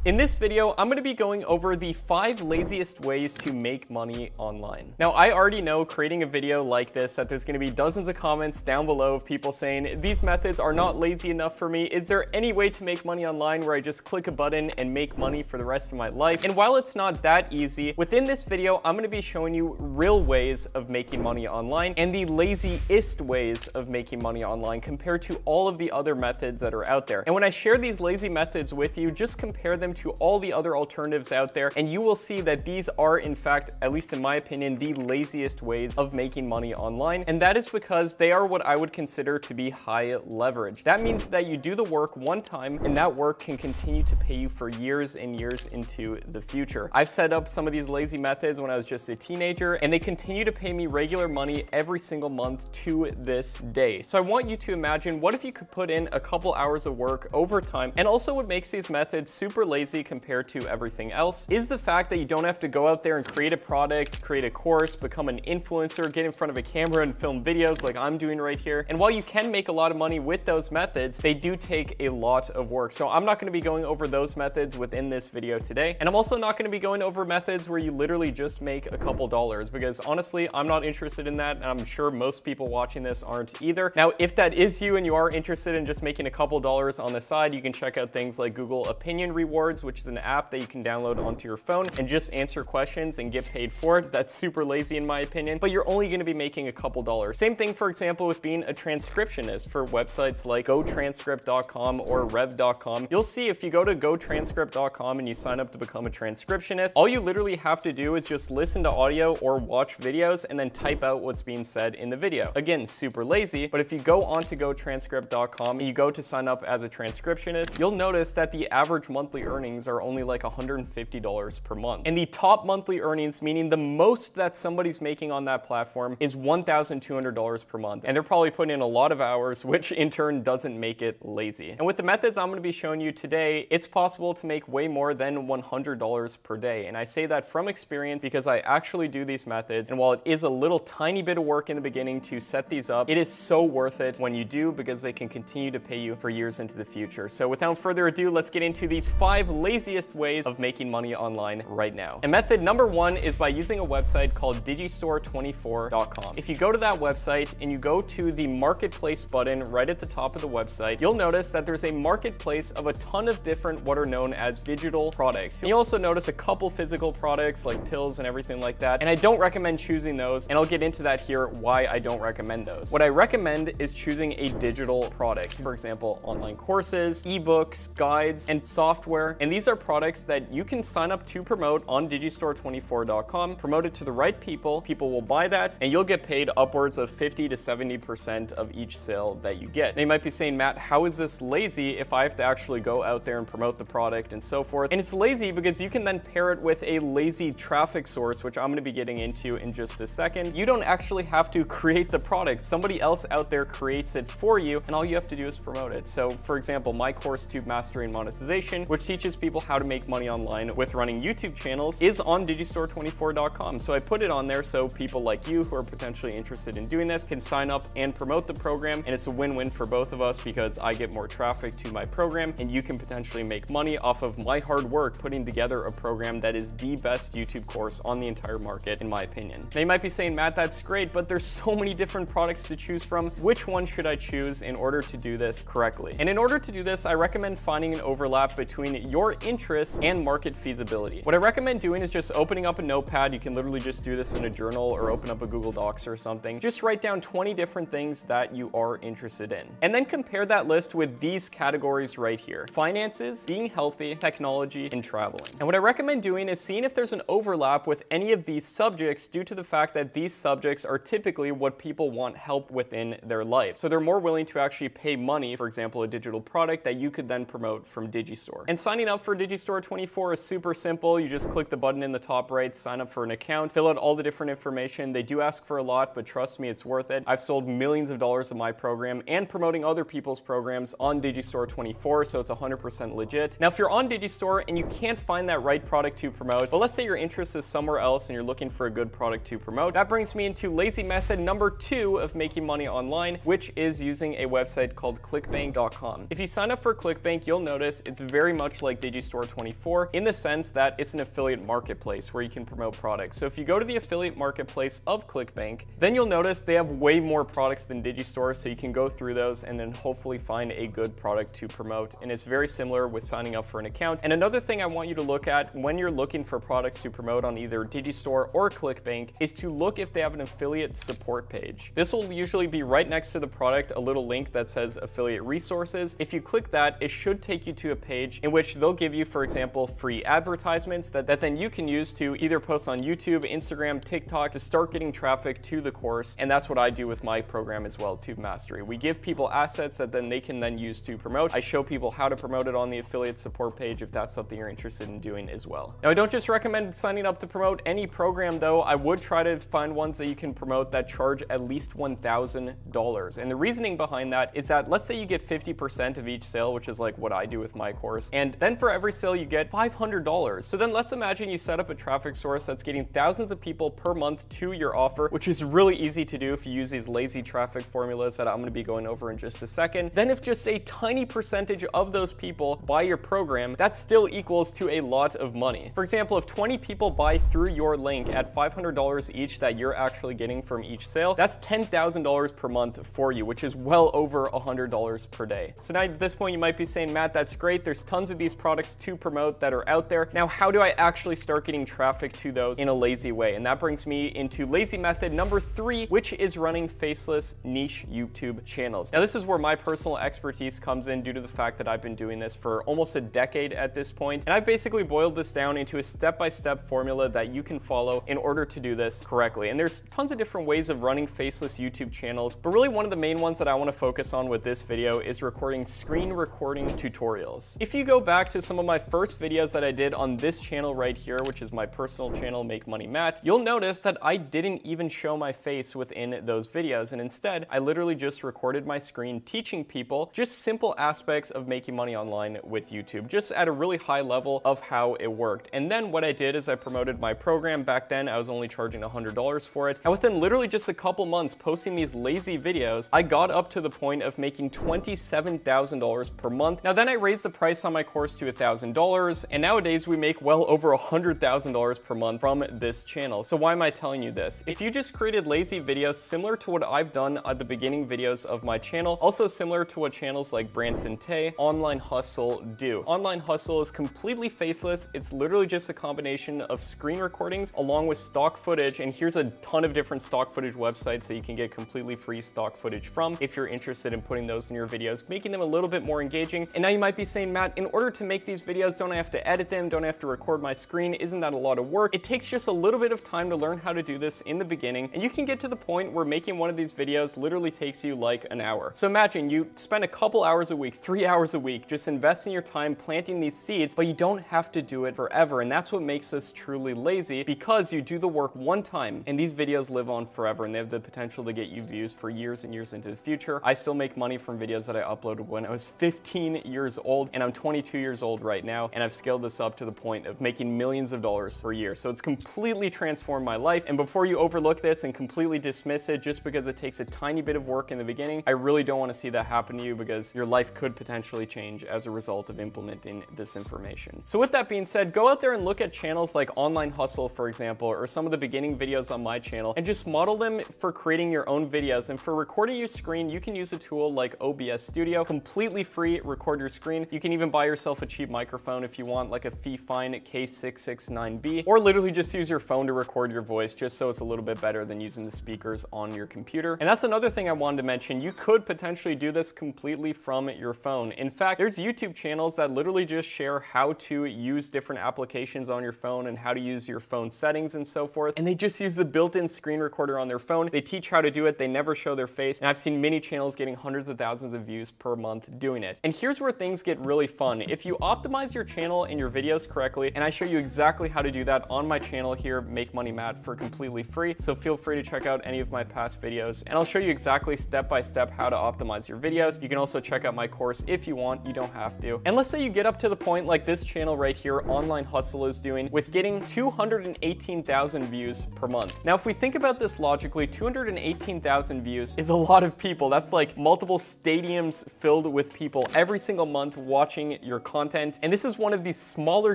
In this video, I'm going to be going over the 5 laziest ways to make money online. Now, I already know creating a video like this that there's going to be dozens of comments down below of people saying, these methods are not lazy enough for me. Is there any way to make money online where I just click a button and make money for the rest of my life? And while it's not that easy, within this video, I'm going to be showing you real ways of making money online and the laziest ways of making money online compared to all of the other methods that are out there. And when I share these lazy methods with you, just compare them to all the other alternatives out there, and you will see that these are, in fact, at least in my opinion, the laziest ways of making money online. And that is because they are what I would consider to be high leverage. That means that you do the work one time and that work can continue to pay you for years and years into the future. I've set up some of these lazy methods when I was just a teenager, and they continue to pay me regular money every single month to this day. So I want you to imagine, what if you could put in a couple hours of work over time? And also what makes these methods super lazy compared to everything else is the fact that you don't have to go out there and create a product, create a course, become an influencer, get in front of a camera and film videos like I'm doing right here. And while you can make a lot of money with those methods, they do take a lot of work. So I'm not going to be going over those methods within this video today. And I'm also not going to be going over methods where you literally just make a couple dollars, because honestly, I'm not interested in that. And I'm sure most people watching this aren't either. Now, if that is you and you are interested in just making a couple dollars on the side, you can check out things like Google Opinion Rewards, which is an app that you can download onto your phone and just answer questions and get paid for it. That's super lazy in my opinion, but you're only going to be making a couple dollars. Same thing, for example, with being a transcriptionist for websites like gotranscript.com or rev.com. You'll see if you go to gotranscript.com and you sign up to become a transcriptionist, all you literally have to do is just listen to audio or watch videos and then type out what's being said in the video. Again, super lazy, but if you go onto gotranscript.com and you go to sign up as a transcriptionist, you'll notice that the average monthly earnings are only like $150 per month. And the top monthly earnings, meaning the most that somebody's making on that platform, is $1,200 per month. And they're probably putting in a lot of hours, which in turn doesn't make it lazy. And with the methods I'm going to be showing you today, it's possible to make way more than $100 per day. And I say that from experience because I actually do these methods. And while it is a little tiny bit of work in the beginning to set these up, it is so worth it when you do, because they can continue to pay you for years into the future. So without further ado, let's get into these 5 laziest ways of making money online right now. And method number 1 is by using a website called digistore24.com. If you go to that website and you go to the marketplace button right at the top of the website, you'll notice that there's a marketplace of a ton of different what are known as digital products. And you'll also notice a couple physical products like pills and everything like that. And I don't recommend choosing those, and I'll get into that here why I don't recommend those. What I recommend is choosing a digital product. For example, online courses, ebooks, guides, and software. And these are products that you can sign up to promote on digistore24.com, promote it to the right people will buy that, and you'll get paid upwards of 50 to 70% of each sale that you get. They might be saying, Matt, how is this lazy if I have to actually go out there and promote the product and so forth? And it's lazy because you can then pair it with a lazy traffic source, which I'm going to be getting into in just a second. You don't actually have to create the product. Somebody else out there creates it for you, and all you have to do is promote it. So for example, my course, Tube Mastery and Monetization, which teaches people how to make money online with running YouTube channels, is on digistore24.com. So I put it on there so people like you who are potentially interested in doing this can sign up and promote the program, and it's a win-win for both of us because I get more traffic to my program and you can potentially make money off of my hard work putting together a program that is the best YouTube course on the entire market, in my opinion. Now you might be saying, Matt, that's great, but there's so many different products to choose from. Which one should I choose in order to do this correctly? And in order to do this, I recommend finding an overlap between your interests and market feasibility. What I recommend doing is just opening up a notepad. You can literally just do this in a journal or open up a Google Docs or something. Just write down 20 different things that you are interested in. And then compare that list with these categories right here: finances, being healthy, technology, and traveling. And what I recommend doing is seeing if there's an overlap with any of these subjects, due to the fact that these subjects are typically what people want help within their life. So they're more willing to actually pay money, for example, a digital product that you could then promote from Digistore. And signing up for Digistore24 is super simple. You just click the button in the top right, sign up for an account, fill out all the different information. They do ask for a lot, but trust me, it's worth it. I've sold millions of dollars of my program and promoting other people's programs on Digistore24, so it's 100% legit. Now, if you're on Digistore and you can't find that right product to promote, but let's say your interest is somewhere else and you're looking for a good product to promote, that brings me into lazy method number 2 of making money online, which is using a website called clickbank.com. If you sign up for ClickBank, you'll notice it's very much like like Digistore 24 in the sense that it's an affiliate marketplace where you can promote products. So if you go to the affiliate marketplace of ClickBank, then you'll notice they have way more products than Digistore, so you can go through those and then hopefully find a good product to promote. And it's very similar with signing up for an account. And another thing I want you to look at when you're looking for products to promote on either Digistore or ClickBank is to look if they have an affiliate support page. This will usually be right next to the product, a little link that says affiliate resources. If you click that, it should take you to a page in which they'll give you, for example, free advertisements that then you can use to either post on YouTube, Instagram, TikTok to start getting traffic to the course. And that's what I do with my program as well, Tube Mastery. We give people assets that then they can then use to promote. I show people how to promote it on the affiliate support page if that's something you're interested in doing as well. Now, I don't just recommend signing up to promote any program though. I would try to find ones that you can promote that charge at least $1,000. And the reasoning behind that is that let's say you get 50% of each sale, which is like what I do with my course. And then for every sale you get $500. So then let's imagine you set up a traffic source that's getting thousands of people per month to your offer, which is really easy to do if you use these lazy traffic formulas that I'm going to be going over in just a second. Then if just a tiny percentage of those people buy your program, that still equals to a lot of money. For example, if 20 people buy through your link at $500 each that you're actually getting from each sale, that's $10,000 per month for you, which is well over $100 per day. So now at this point you might be saying, Matt, that's great. There's tons of these products to promote that are out there. Now, how do I actually start getting traffic to those in a lazy way? And that brings me into lazy method number 3, which is running faceless niche YouTube channels. Now, this is where my personal expertise comes in due to the fact that I've been doing this for almost a decade at this point. And I've basically boiled this down into a step-by-step formula that you can follow in order to do this correctly. And there's tons of different ways of running faceless YouTube channels, but really one of the main ones that I want to focus on with this video is recording screen recording tutorials. If you go back to some of my first videos that I did on this channel right here, which is my personal channel, Make Money Matt, you'll notice that I didn't even show my face within those videos. And instead, I literally just recorded my screen teaching people just simple aspects of making money online with YouTube, just at a really high level of how it worked. And then what I did is I promoted my program. Back then, I was only charging $100 for it. And within literally just a couple months posting these lazy videos, I got up to the point of making $27,000 per month. Now then I raised the price on my course to $1,000, and nowadays we make well over $100,000 per month from this channel. So why am I telling you this? If you just created lazy videos similar to what I've done at the beginning videos of my channel, also similar to what channels like Branson Tay, Online Hustle do. Online Hustle is completely faceless. It's literally just a combination of screen recordings along with stock footage, and here's a ton of different stock footage websites that you can get completely free stock footage from if you're interested in putting those in your videos, making them a little bit more engaging. And now you might be saying, Matt, in order to make these videos, don't I have to edit them? Don't I have to record my screen? Isn't that a lot of work? It takes just a little bit of time to learn how to do this in the beginning, and you can get to the point where making one of these videos literally takes you like an hour. So imagine you spend a couple hours a week, 3 hours a week, just investing your time planting these seeds, but you don't have to do it forever. And that's what makes us truly lazy, because you do the work one time and these videos live on forever and they have the potential to get you views for years and years into the future. I still make money from videos that I uploaded when I was 15 years old, and I'm 22 years old right now, and I've scaled this up to the point of making millions of dollars per year. So it's completely transformed my life. And before you overlook this and completely dismiss it just because it takes a tiny bit of work in the beginning, I really don't want to see that happen to you, because your life could potentially change as a result of implementing this information. So with that being said, go out there and look at channels like Online Hustle, for example, or some of the beginning videos on my channel, and just model them for creating your own videos. And for recording your screen, you can use a tool like OBS Studio, completely free, record your screen. You can even buy yourself a cheap microphone if you want, like a fyp K669B, or literally just use your phone to record your voice, just so it's a little bit better than using the speakers on your computer. And that's another thing I wanted to mention. You could potentially do this completely from your phone. In fact, there's YouTube channels that literally just share how to use different applications on your phone and how to use your phone settings and so forth. And they just use the built-in screen recorder on their phone. They teach how to do it. They never show their face. And I've seen many channels getting hundreds of thousands of views per month doing it. And here's where things get really fun. If you optimize your channel and your videos correctly, and I show you exactly how to do that on my channel here, Make Money Matt, for completely free. So feel free to check out any of my past videos, and I'll show you exactly step by step how to optimize your videos. You can also check out my course if you want. You don't have to. And let's say you get up to the point like this channel right here, Online Hustle, is doing, with getting 218,000 views per month. Now, if we think about this logically, 218,000 views is a lot of people. That's like multiple stadiums filled with people every single month watching your content. content. And this is one of the smaller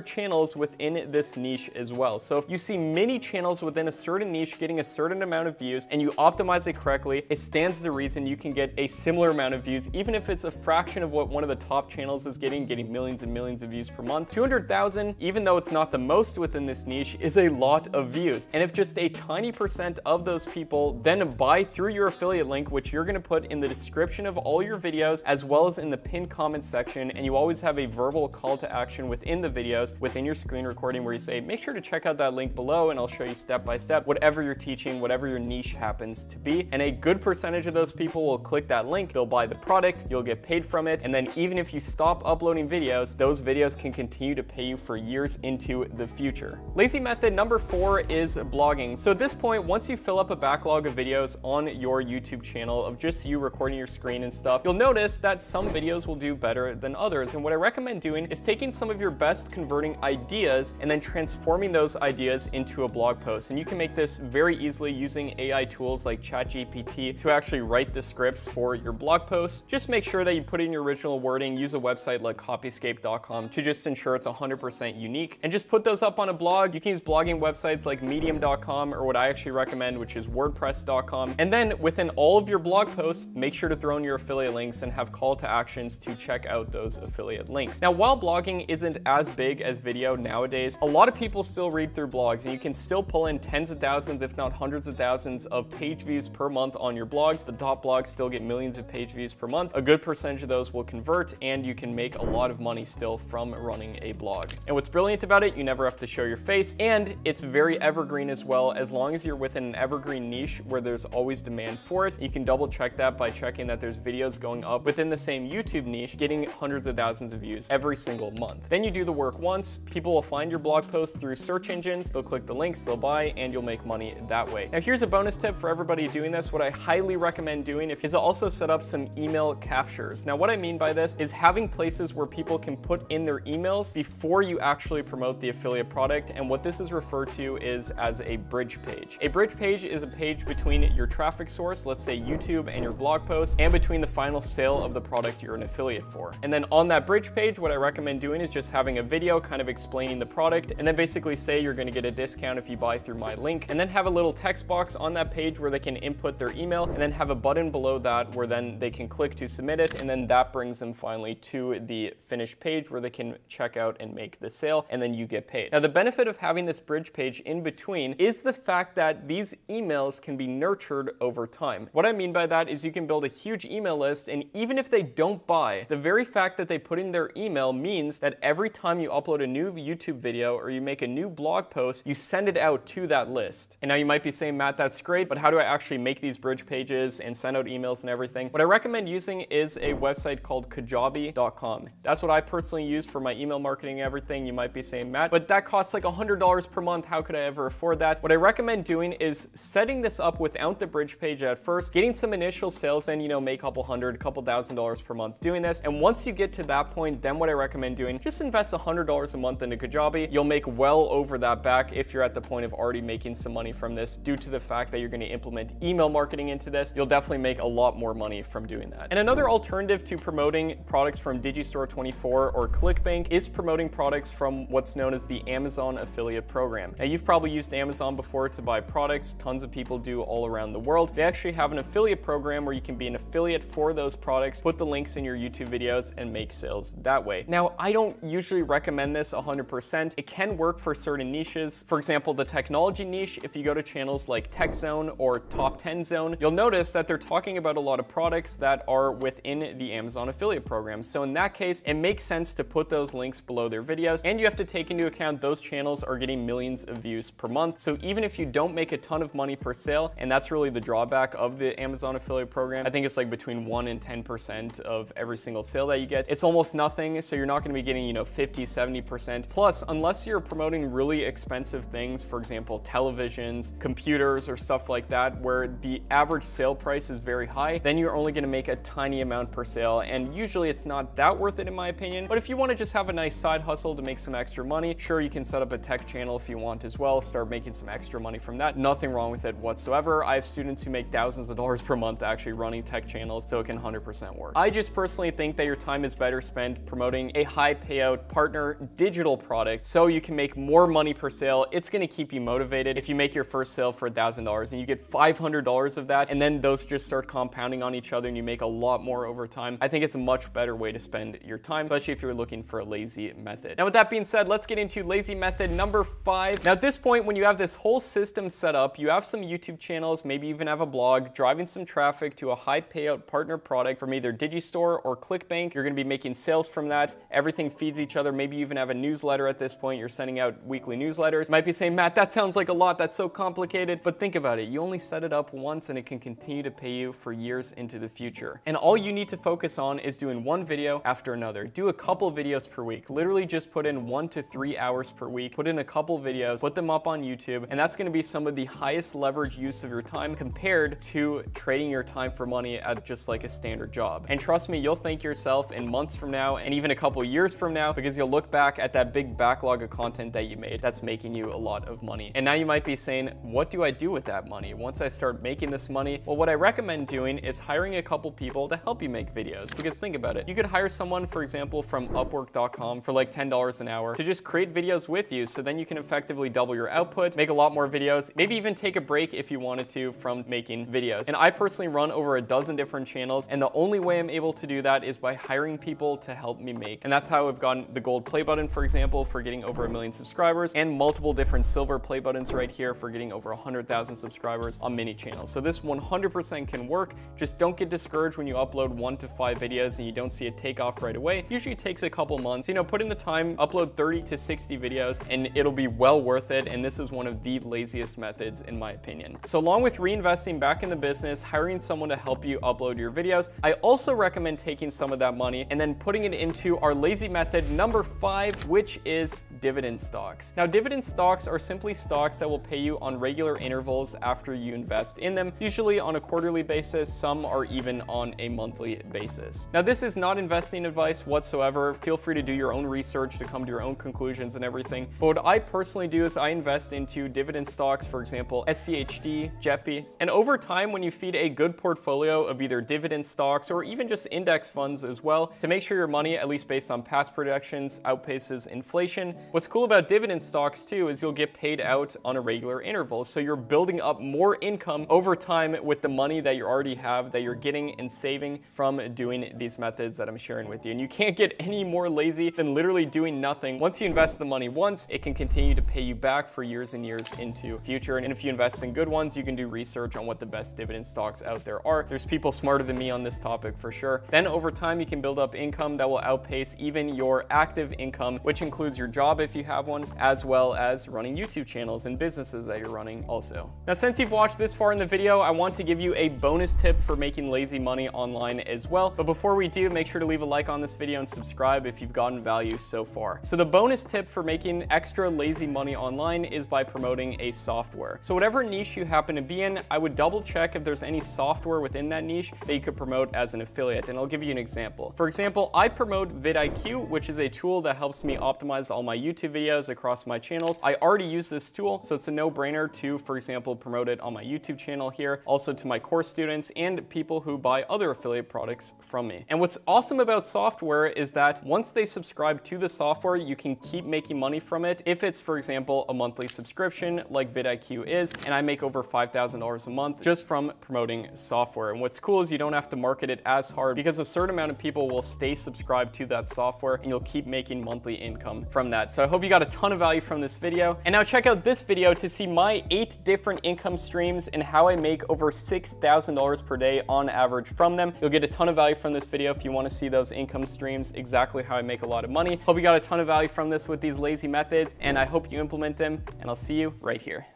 channels within this niche as well. So if you see many channels within a certain niche getting a certain amount of views and you optimize it correctly, it stands to reason you can get a similar amount of views, even if it's a fraction of what one of the top channels is getting millions and millions of views per month. 200,000, even though it's not the most within this niche, is a lot of views. And if just a tiny percent of those people then buy through your affiliate link, which you're gonna put in the description of all your videos, as well as in the pinned comment section, and you always have a verbal call to action within the videos, within your screen recording, where you say, make sure to check out that link below and I'll show you step by step whatever you're teaching, whatever your niche happens to be. And a good percentage of those people will click that link, they'll buy the product, you'll get paid from it, and then even if you stop uploading videos, those videos can continue to pay you for years into the future. Lazy method number 4 is blogging. So at this point, once you fill up a backlog of videos on your YouTube channel of just you recording your screen and stuff, you'll notice that some videos will do better than others. And what I recommend doing is taking some of your best converting ideas and then transforming those ideas into a blog post. And you can make this very easily using AI tools like ChatGPT to actually write the scripts for your blog posts. Just make sure that you put in your original wording, use a website like copyscape.com to just ensure it's 100% unique, and just put those up on a blog. You can use blogging websites like medium.com or what I actually recommend, which is wordpress.com. And then within all of your blog posts, make sure to throw in your affiliate links and have call to actions to check out those affiliate links. Now, while blogging isn't as big as video nowadays, a lot of people still read through blogs, and you can still pull in tens of thousands, if not hundreds of thousands of page views per month on your blogs. The top blogs still get millions of page views per month. A good percentage of those will convert, and you can make a lot of money still from running a blog. And what's brilliant about it, you never have to show your face, and it's very evergreen as well. As long as you're within an evergreen niche where there's always demand for it, you can double check that by checking that there's videos going up within the same YouTube niche getting hundreds of thousands of views every single month. Then you do the work once, people will find your blog post through search engines, they'll click the links, they'll buy, and you'll make money that way. Now here's a bonus tip for everybody doing this. What I highly recommend doing is also set up some email captures. Now what I mean by this is having places where people can put in their emails before you actually promote the affiliate product, and what this is referred to is as a bridge page. A bridge page is a page between your traffic source, let's say YouTube, and your blog post, and between the final sale of the product you're an affiliate for. And then on that bridge page, what I recommend doing is just having a video kind of explaining the product, and then basically say you're going to get a discount if you buy through my link, and then have a little text box on that page where they can input their email, and then have a button below that where then they can click to submit it, and then that brings them finally to the finished page where they can check out and make the sale, and then you get paid. Now the benefit of having this bridge page in between is the fact that these emails can be nurtured over time. What I mean by that is you can build a huge email list, and even if they don't buy, the very fact that they put in their email means that every time you upload a new YouTube video or you make a new blog post, you send it out to that list. And now you might be saying, Matt, that's great, but how do I actually make these bridge pages and send out emails and everything? What I recommend using is a website called kajabi.com. That's what I personally use for my email marketing and everything. You might be saying, Matt, but that costs like $100 per month. How could I ever afford that? What I recommend doing is setting this up without the bridge page at first, getting some initial sales and, make a couple $1,000 per month doing this. And once you get to that point, then what I recommend doing, just invest $100 a month into Kajabi. You'll make well over that back if you're at the point of already making some money from this due to the fact that you're going to implement email marketing into this. You'll definitely make a lot more money from doing that. And another alternative to promoting products from Digistore24 or ClickBank is promoting products from what's known as the Amazon affiliate program. Now you've probably used Amazon before to buy products. Tons of people do all around the world. They actually have an affiliate program where you can be an affiliate for those products, put the links in your YouTube videos, and make sales that way. Now, I don't usually recommend this 100%. It can work for certain niches. For example, the technology niche, if you go to channels like Tech Zone or Top 10 Zone, you'll notice that they're talking about a lot of products that are within the Amazon affiliate program. So in that case, it makes sense to put those links below their videos, and you have to take into account those channels are getting millions of views per month. So even if you don't make a ton of money per sale, and that's really the drawback of the Amazon affiliate program, I think it's like between 1 and 10% of every single sale that you get. It's almost nothing, so you're not going to be getting 50, 70%. Plus, unless you're promoting really expensive things, for example, televisions, computers, or stuff like that, where the average sale price is very high, then you're only going to make a tiny amount per sale, and usually it's not that worth it in my opinion. But if you want to just have a nice side hustle to make some extra money, sure, you can set up a tech channel if you want as well, start making some extra money from that. Nothing wrong with it whatsoever. I have students who make thousands of dollars per month actually running tech channels, so it can 100% work. I just personally think that your time is better spent promoting promoting a high payout partner digital product so you can make more money per sale. It's going to keep you motivated. If you make your first sale for $1,000 and you get $500 of that, and then those just start compounding on each other and you make a lot more over time, I think it's a much better way to spend your time, especially if you're looking for a lazy method. Now, with that being said, let's get into lazy method number 5. Now, at this point, when you have this whole system set up, you have some YouTube channels, maybe even have a blog, driving some traffic to a high payout partner product from either Digistore or ClickBank. You're going to be making sales from that. Everything feeds each other. Maybe you even have a newsletter at this point. You're sending out weekly newsletters. You might be saying, Matt, that sounds like a lot. That's so complicated. But think about it. You only set it up once and it can continue to pay you for years into the future. And all you need to focus on is doing one video after another. Do a couple videos per week. Literally just put in 1 to 3 hours per week. Put in a couple videos, put them up on YouTube, and that's going to be some of the highest leverage use of your time compared to trading your time for money at just like a standard job. And trust me, you'll thank yourself in months from now and even a couple years from now, because you'll look back at that big backlog of content that you made that's making you a lot of money. And now you might be saying, what do I do with that money once I start making this money? Well, what I recommend doing is hiring a couple people to help you make videos, because think about it. You could hire someone, for example, from Upwork.com for like $10 an hour to just create videos with you, so then you can effectively double your output, make a lot more videos, maybe even take a break if you wanted to from making videos. And I personally run over a dozen different channels, and the only way I'm able to do that is by hiring people to help me make. And that's how I've gotten the gold play button, for example, for getting over 1 million subscribers, and multiple different silver play buttons right here for getting over 100,000 subscribers on many channels. So this 100% can work. Just don't get discouraged when you upload 1 to 5 videos and you don't see a takeoff right away. Usually it takes a couple months. You know, put in the time, upload 30 to 60 videos, and it'll be well worth it. And this is one of the laziest methods in my opinion. So along with reinvesting back in the business, hiring someone to help you upload your videos, I also recommend taking some of that money and then putting it into our lazy method number 5, which is dividend stocks. Now, dividend stocks are simply stocks that will pay you on regular intervals after you invest in them, usually on a quarterly basis. Some are even on a monthly basis. Now, this is not investing advice whatsoever. Feel free to do your own research to come to your own conclusions and everything. But what I personally do is I invest into dividend stocks, for example, SCHD, JEPI. And over time, when you feed a good portfolio of either dividend stocks or even just index funds as well, to make sure your money, at least based on past projections, outpaces inflation. What's cool about dividend stocks too is you'll get paid out on a regular interval. So you're building up more income over time with the money that you already have, that you're getting and saving from doing these methods that I'm sharing with you. And you can't get any more lazy than literally doing nothing. Once you invest the money once, it can continue to pay you back for years and years into the future. And if you invest in good ones, you can do research on what the best dividend stocks out there are. There's people smarter than me on this topic for sure. Then over time, you can build up income that will outpace even your active income, which includes your job if you have one, as well as running YouTube channels and businesses that you're running also. Now, since you've watched this far in the video, I want to give you a bonus tip for making lazy money online as well. But before we do, make sure to leave a like on this video and subscribe if you've gotten value so far. So the bonus tip for making extra lazy money online is by promoting a software. So whatever niche you happen to be in, I would double check if there's any software within that niche that you could promote as an affiliate. And I'll give you an example. For example, I promote vidIQ, which is a tool that helps me optimize all my YouTube videos across my channels. I already use this tool, so it's a no-brainer to, for example, promote it on my YouTube channel here, also to my course students and people who buy other affiliate products from me. And what's awesome about software is that once they subscribe to the software, you can keep making money from it. If it's, for example, a monthly subscription like vidIQ is, and I make over $5,000 a month just from promoting software. And what's cool is you don't have to market it as hard, because a certain amount of people will stay subscribed to that software and you'll keep making monthly income from that. So I hope you got a ton of value from this video. And now check out this video to see my 8 different income streams and how I make over $6,000 per day on average from them. You'll get a ton of value from this video if you want to see those income streams, exactly how I make a lot of money. Hope you got a ton of value from this with these lazy methods, and I hope you implement them, and I'll see you right here.